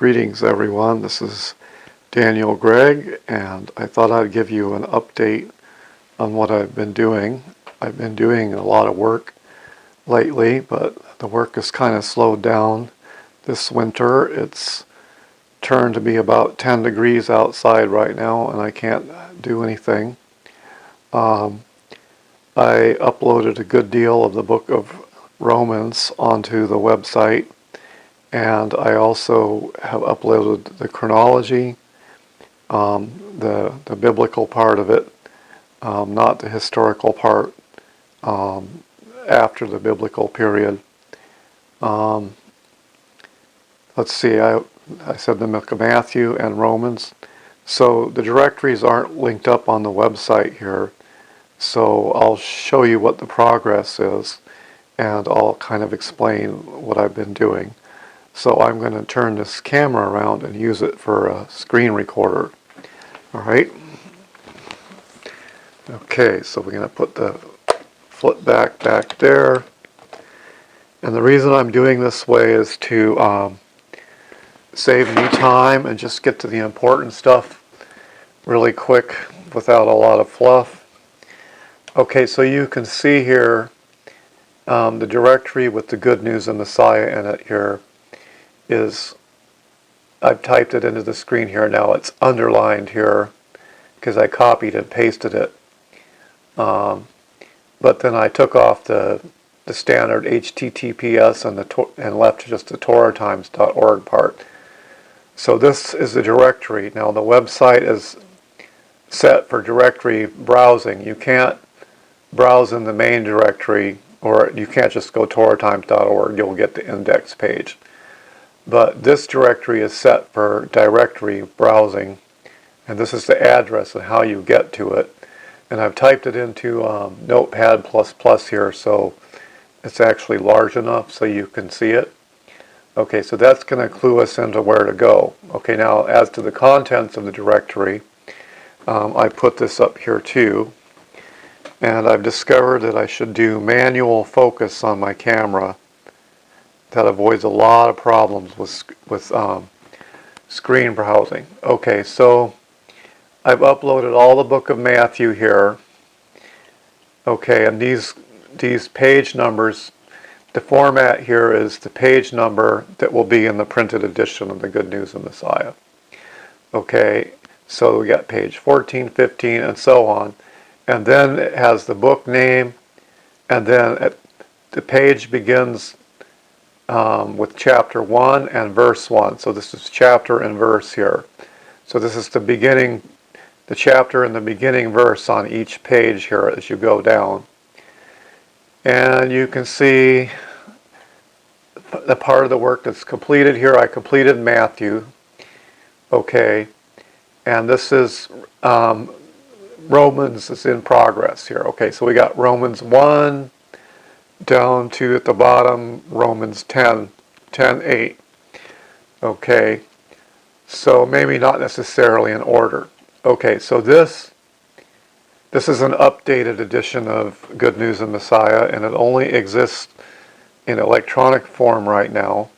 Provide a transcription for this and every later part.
Greetings everyone, this is Daniel Gregg, and I thought I'd give you an update on what I've been doing. I've been doing a lot of work lately, but the work has kind of slowed down this winter. It's turned to be about 10 degrees outside right now, and I can't do anything. I uploaded a good deal of the book of Romans onto the website, and I also have uploaded the chronology, the biblical part of it, not the historical part after the biblical period. Let's see, I said the book of Matthew and Romans. So the directories aren't linked up on the website here, so I'll show you what the progress is, and I'll kind of explain what I've been doing. So I'm going to turn this camera around and use it for a screen recorder. Alright. Okay, so we're going to put the flip back there. And the reason I'm doing this way is to save me time and just get to the important stuff really quick without a lot of fluff. Okay, so you can see here the directory with the Good News of Messiah in it here is, I've typed it into the screen here now. It's underlined here because I copied and pasted it. But then I took off the standard HTTPS and left just the TorahTimes.org part. So this is the directory. Now the website is set for directory browsing. You can't browse in the main directory, or you can't just go TorahTimes.org. You'll get the index page. But this directory is set for directory browsing, and this is the address and how you get to it. And I've typed it into Notepad++ here, so it's actually large enough so you can see it. Okay, so that's going to clue us into where to go. Okay, now as to the contents of the directory, I put this up here too, and I've discovered that I should do manual focus on my camera. That avoids a lot of problems with screen browsing. Okay, so I've uploaded all the book of Matthew here. Okay, and these page numbers, the format here is the page number that will be in the printed edition of the Good News of Messiah. Okay, so we got page 14, 15, and so on. And then it has the book name, and then the page begins with chapter 1 and verse 1. So this is chapter and verse here. So this is the beginning, the chapter and the beginning verse on each page here as you go down. And you can see the part of the work that's completed here. I completed Matthew. Okay. And this is Romans is in progress here. Okay, so we got Romans 1 down to at the bottom Romans 10:8. Okay, so maybe not necessarily in order. Okay, so this is an updated edition of Good News of Messiah, and it only exists in electronic form right now.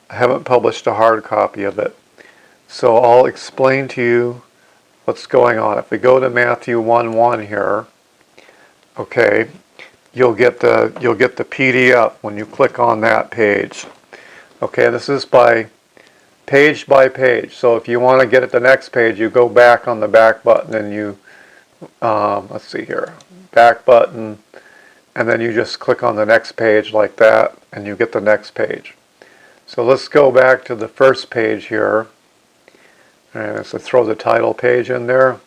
I haven't published a hard copy of it, so I'll explain to you what's going on. If we go to Matthew 1:1 here, okay, you'll get the PDF when you click on that page. Okay, this is by page. So if you want to get at the next page, you go back on the back button and you, let's see here, back button, and then you just click on the next page like that, and you get the next page. So let's go back to the first page here, and so throw the title page in there.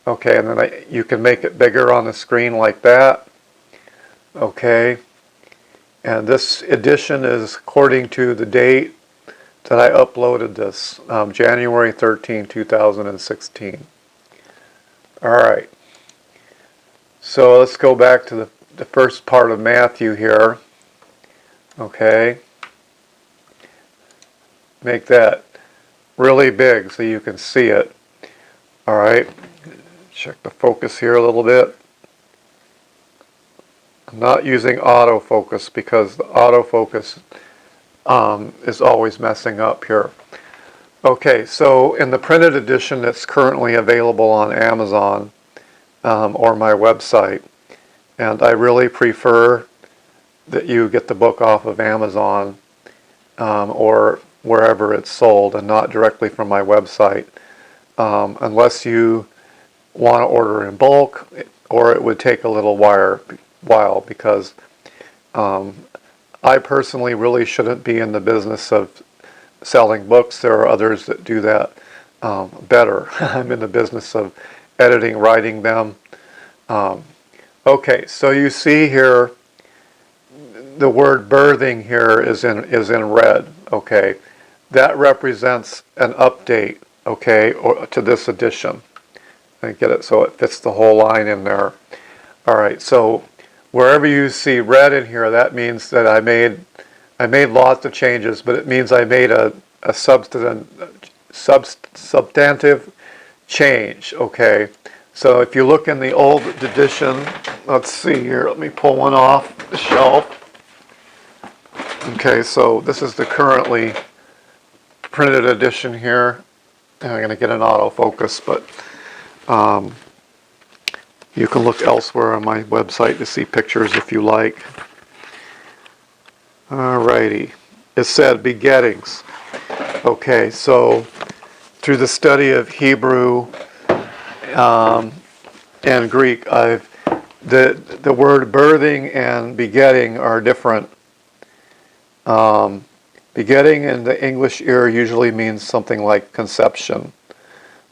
Okay, and then you can make it bigger on the screen like that. Okay, and this edition is according to the date that I uploaded this, January 13, 2016. Alright, so let's go back to the first part of Matthew here. Okay, make that really big so you can see it. Alright, check the focus here a little bit. I'm not using autofocus because the autofocus is always messing up here. Okay, so in the printed edition that's currently available on Amazon or my website, and I really prefer that you get the book off of Amazon or wherever it's sold and not directly from my website, unless you want to order in bulk, or it would take a little while because I personally really shouldn't be in the business of selling books. There are others that do that better. I'm in the business of editing, writing them. Okay, so you see here the word birthing here is in red. Okay, that represents an update. Okay, or to this edition. I get it so it fits the whole line in there. All right, so wherever you see red in here, that means that I made lots of changes, but it means I made a substantive change. Okay, so if you look in the old edition, let's see here. Let me pull one off the shelf. Okay, so this is the currently printed edition here. I'm going to get an autofocus, but you can look elsewhere on my website to see pictures if you like. Alrighty. It said begettings. Okay, so through the study of Hebrew and Greek, the word birthing and begetting are different. Begetting in the English ear usually means something like conception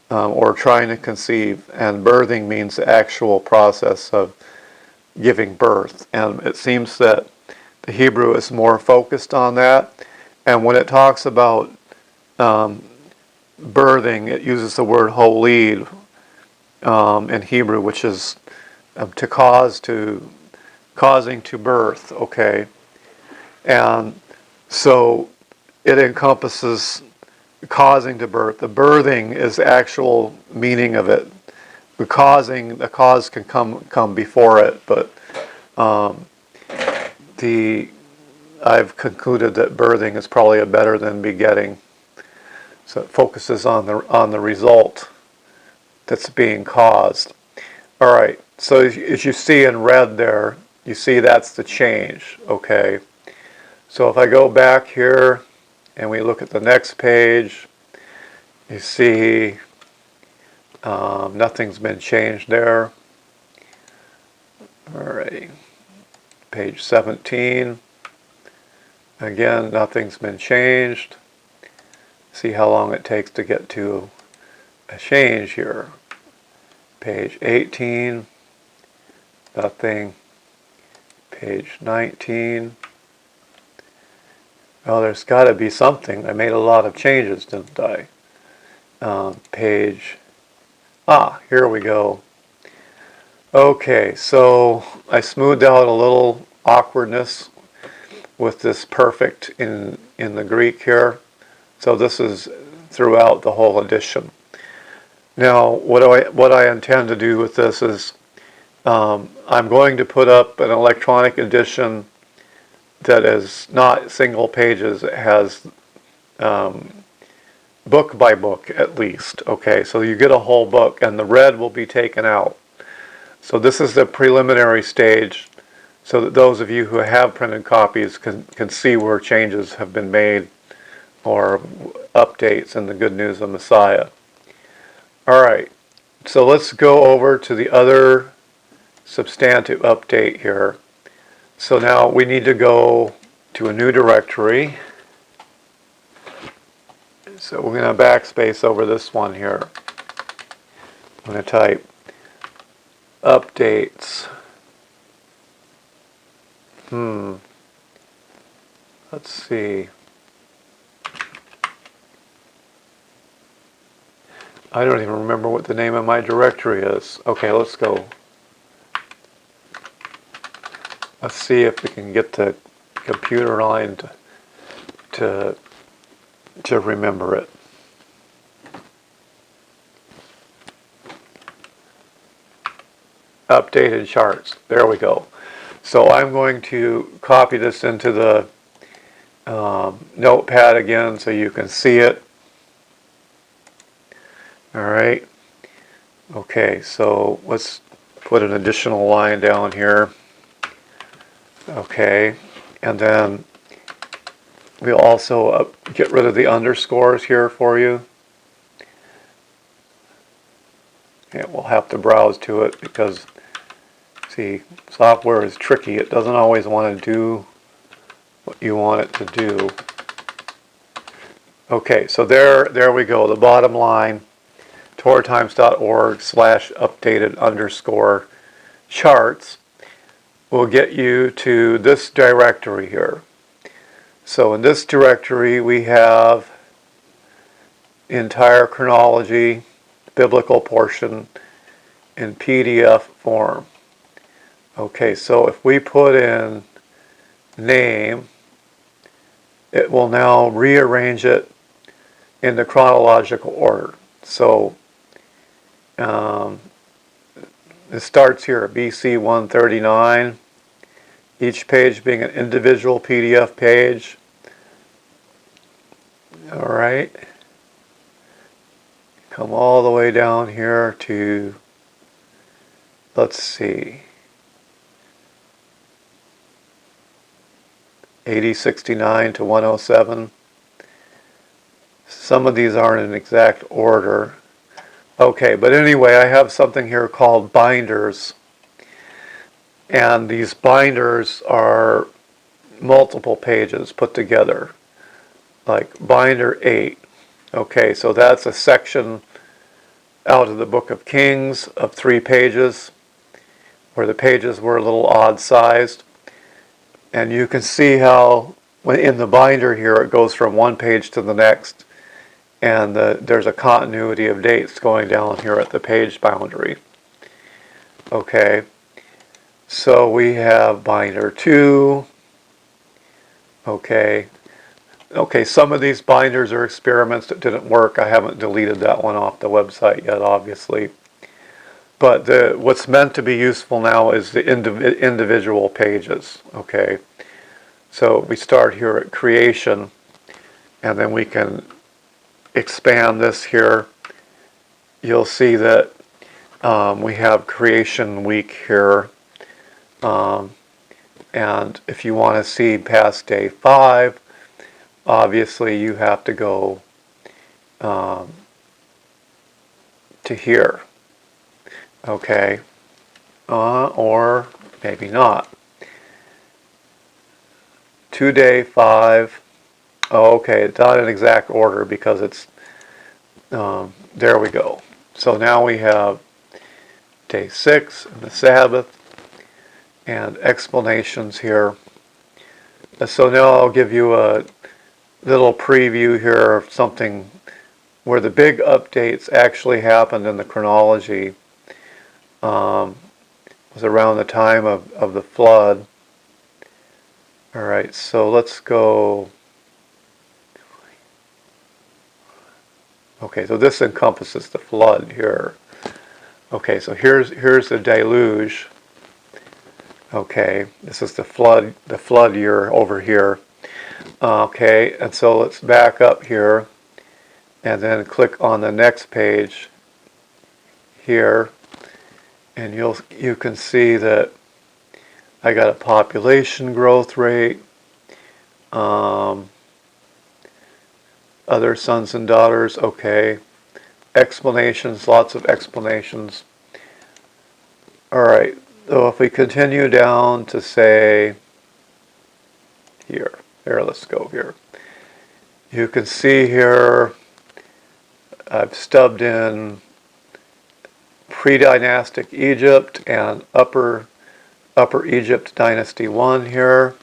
or trying to conceive, and birthing means the actual process of giving birth. And it seems that the Hebrew is more focused on that. And when it talks about birthing, it uses the word holid in Hebrew, which is causing to birth. Okay, and so it encompasses causing to birth. The birthing is the actual meaning of it. The cause can come before it, but I've concluded that birthing is probably better than begetting. So it focuses on the result that's being caused. All right. So as you see in red there, you see that's the change. Okay. So if I go back here and we look at the next page, you see nothing's been changed there. All right. Page 17. Again, nothing's been changed. See how long it takes to get to a change here. Page 18. Nothing. Page 19. Well, there's got to be something. I made a lot of changes, didn't I? Here we go. Okay, so I smoothed out a little awkwardness with this perfect in the Greek here. So this is throughout the whole edition. Now, what I intend to do with this is I'm going to put up an electronic edition that is not single pages. It has book by book at least. Okay, so you get a whole book, and the red will be taken out. So this is the preliminary stage, so that those of you who have printed copies can see where changes have been made or updates in the Good News of Messiah. All right, so let's go over to the other substantive update here. So now we need to go to a new directory. So we're going to backspace over this one here. I'm going to type updates. Let's see. I don't even remember what the name of my directory is. Okay, let's go. Let's see if we can get the computer line to remember it. Updated charts. There we go. So I'm going to copy this into the notepad again so you can see it. All right. Okay, so let's put an additional line down here. Okay, and then we'll also get rid of the underscores here for you. And we'll have to browse to it because, see, software is tricky. It doesn't always want to do what you want it to do. Okay, so there we go. The bottom line, torahtimes.org/updated_charts will get you to this directory here. So in this directory we have entire chronology, biblical portion in PDF form. Okay, so if we put in name, it will now rearrange it in the chronological order. So it starts here, BC 139, each page being an individual PDF page. All right. Come all the way down here to, let's see, 8069 to 107. Some of these aren't in exact order. Okay, but anyway, I have something here called binders. And these binders are multiple pages put together, like binder 8. Okay, so that's a section out of the Book of Kings of 3 pages, where the pages were a little odd sized. And you can see how in the binder here it goes from one page to the next, and there's a continuity of dates going down here at the page boundary. Okay, so we have binder 2. Okay, some of these binders are experiments that didn't work. I haven't deleted that one off the website yet, obviously. But what's meant to be useful now is the individual pages. Okay, so we start here at creation, and then we can expand this here. You'll see that we have creation week here, and if you want to see past day 5, obviously you have to go to here. Okay, or maybe not. To day 5. Oh, okay, it's not in exact order because it's, there we go. So now we have day 6 and the Sabbath and explanations here. So now I'll give you a little preview here of something where the big updates actually happened in the chronology. Was around the time of the flood. Alright, so let's go. Okay, so this encompasses the flood here. Okay, so here's the deluge. Okay, this is the flood year over here. Okay, and so let's back up here and then click on the next page here, and you can see that I got a population growth rate, other sons and daughters, okay, explanations, lots of explanations. Alright, so if we continue down to say here, let's go here. You can see here I've stubbed in pre-dynastic Egypt and Upper Egypt Dynasty 1 here.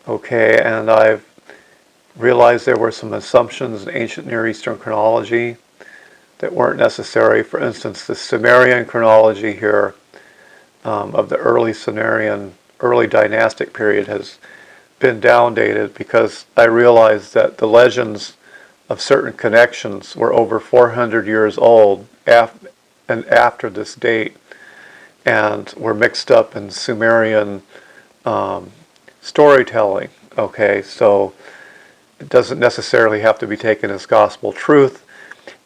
Okay, and I've realized there were some assumptions in ancient Near Eastern chronology that weren't necessary. For instance, the Sumerian chronology here of the early dynastic period has been downdated because I realized that the legends of certain connections were over 400 years old after this date, and were mixed up in Sumerian storytelling. Okay, so it doesn't necessarily have to be taken as gospel truth,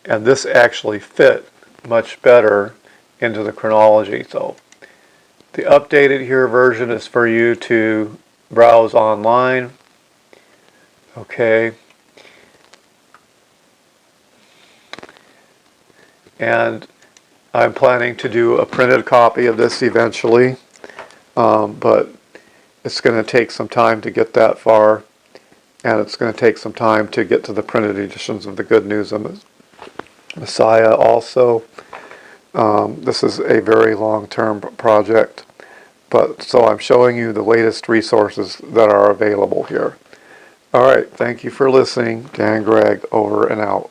and this actually fit much better into the chronology. So the updated here version is for you to browse online. Okay. And I'm planning to do a printed copy of this eventually, but it's going to take some time to get that far, and it's going to take some time to get to the printed editions of the Good News of Messiah also. This is a very long-term project, but so I'm showing you the latest resources that are available here. All right, thank you for listening. Dan Gregg, over and out.